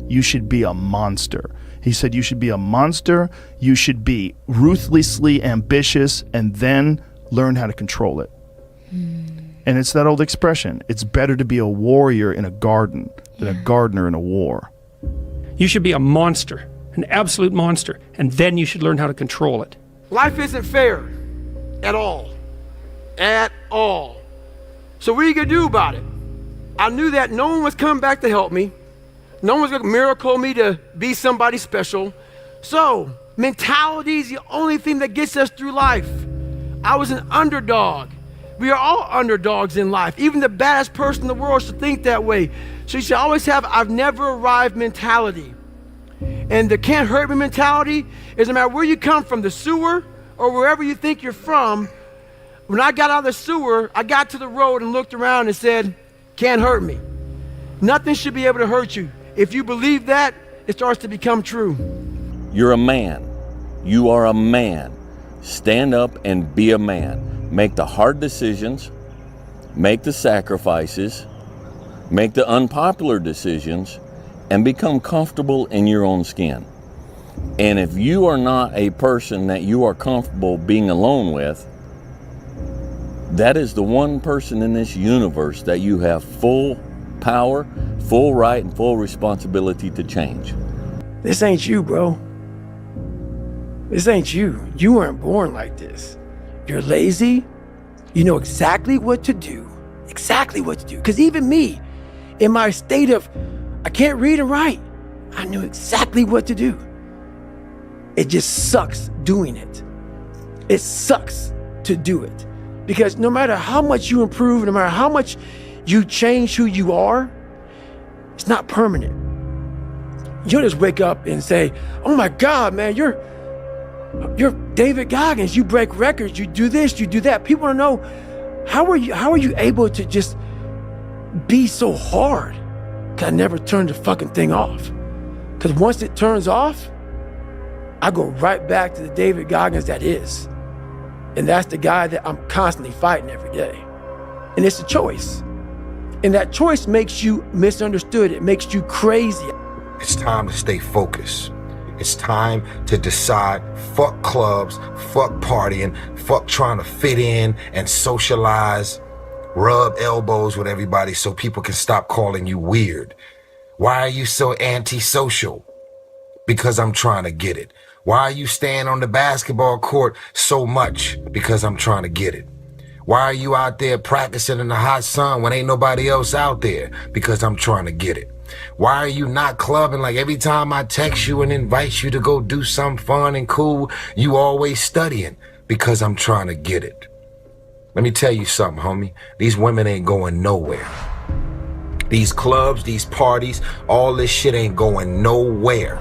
You should be a monster. He said you should be a monster, you should be ruthlessly ambitious, and then learn how to control it. And it's that old expression, it's better to be a warrior in a garden than a gardener in a war. You should be a monster, an absolute monster, and then you should learn how to control it. Life isn't fair at all. At all. So what are you going to do about it? I knew that no one was coming back to help me. No one's going to miracle me to be somebody special. So mentality is the only thing that gets us through life. I was an underdog. We are all underdogs in life. Even the baddest person in the world should think that way. So you should always have I've never arrived mentality. And the can't hurt me mentality is no matter where you come from, the sewer or wherever you think you're from. When I got out of the sewer, I got to the road and looked around and said, can't hurt me. Nothing should be able to hurt you. If you believe that, it starts to become true. You're a man. You are a man. Stand up and be a man. Make the hard decisions, make the sacrifices, make the unpopular decisions, and become comfortable in your own skin. And if you are not a person that you are comfortable being alone with, that is the one person in this universe that you have full power, full right, and full responsibility to change. This ain't you, bro. This ain't you. You weren't born like this. You're lazy. You know exactly what to do. Exactly what to do. Because even me, in my state of, I can't read and write, I knew exactly what to do. It just sucks doing it. It sucks to do it. Because no matter how much you improve, no matter how much you change who you are, it's not permanent. You'll just wake up and say, oh my God, man, you're David Goggins, you break records, you do this, you do that. People want to know, how are you able to just be so hard? Cause I never turned the fucking thing off. Cause once it turns off, I go right back to the David Goggins that is. And that's the guy that I'm constantly fighting every day. And it's a choice. And that choice makes you misunderstood. It makes you crazy. It's time to stay focused. It's time to decide, fuck clubs, fuck partying, fuck trying to fit in and socialize, rub elbows with everybody so people can stop calling you weird. Why are you so antisocial? Because I'm trying to get it. Why are you staying on the basketball court so much? Because I'm trying to get it. Why are you out there practicing in the hot sun when ain't nobody else out there? Because I'm trying to get it. Why are you not clubbing? Like every time I text you and invite you to go do something fun and cool, you always studying. Because I'm trying to get it. Let me tell you something, homie. These women ain't going nowhere. These clubs, these parties, all this shit ain't going nowhere.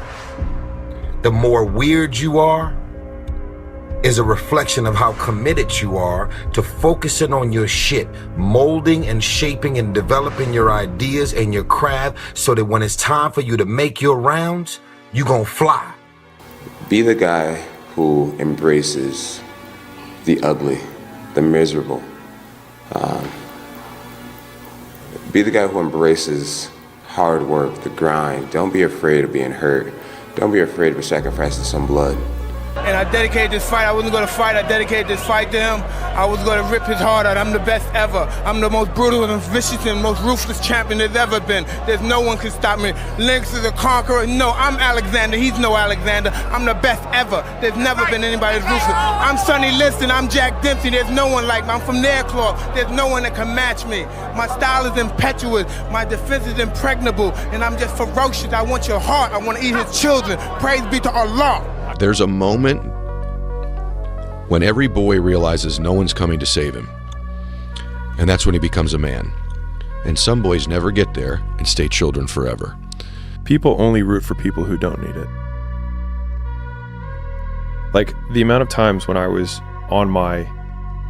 The more weird you are is a reflection of how committed you are to focusing on your shit, molding and shaping and developing your ideas and your craft so that when it's time for you to make your rounds, you gonna fly. Be the guy who embraces the ugly, the miserable. Be the guy who embraces hard work, the grind. Don't be afraid of being hurt. Don't be afraid of sacrificing some blood. And I dedicated this fight. I wasn't going to fight. I dedicated this fight to him. I was going to rip his heart out. I'm the best ever. I'm the most brutal and vicious and most ruthless champion there's ever been. There's no one can stop me. Lynx is a conqueror. No, I'm Alexander. He's no Alexander. I'm the best ever. There's never been anybody as ruthless. I'm Sonny Liston. I'm Jack Dempsey. There's no one like me. I'm from their club. There's no one that can match me. My style is impetuous. My defense is impregnable. And I'm just ferocious. I want your heart. I want to eat his children. Praise be to Allah. There's a moment when every boy realizes no one's coming to save him. And that's when he becomes a man. And some boys never get there and stay children forever. People only root for people who don't need it. Like the amount of times when I was on my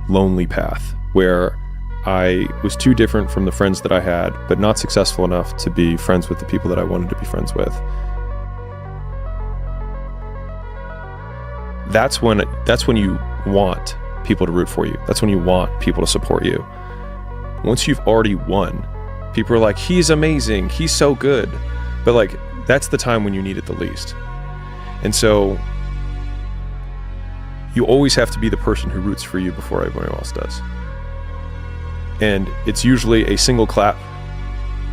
lonely path where I was too different from the friends that I had, but not successful enough to be friends with the people that I wanted to be friends with. That's when you want people to root for you. That's when you want people to support you. Once you've already won, people are like, he's amazing, he's so good. But like, that's the time when you need it the least. And so you always have to be the person who roots for you before everyone else does. And it's usually a single clap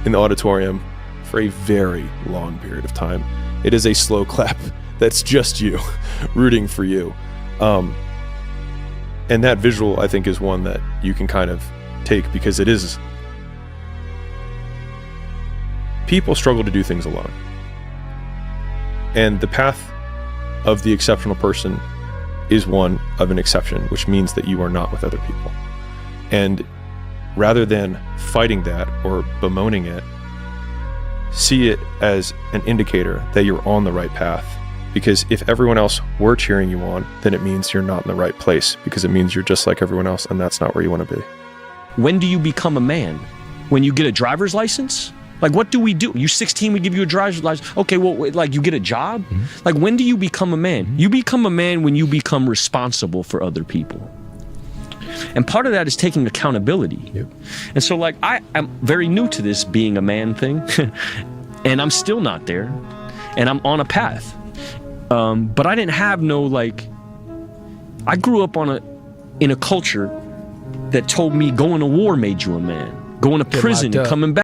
in the auditorium for a very long period of time. It is a slow clap that's just you rooting for you. And that visual, I think, is one that you can kind of take, because it is... People struggle to do things alone. And the path of the exceptional person is one of an exception, which means that you are not with other people. And rather than fighting that or bemoaning it, see it as an indicator that you're on the right path. Because if everyone else were cheering you on, then it means you're not in the right place, because it means you're just like everyone else, and that's not where you want to be. When do you become a man? When you get a driver's license? Like, what do we do? You're 16, we give you a driver's license. Okay, well, like, you get a job? Mm-hmm. Like, when do you become a man? You become a man when you become responsible for other people. And part of that is taking accountability. Yep. And so, like, I'm very new to this being a man thing, and I'm still not there, and I'm on a path. But I didn't have no, like, I grew up in a culture that told me going to war made you a man. Going to prison and coming back.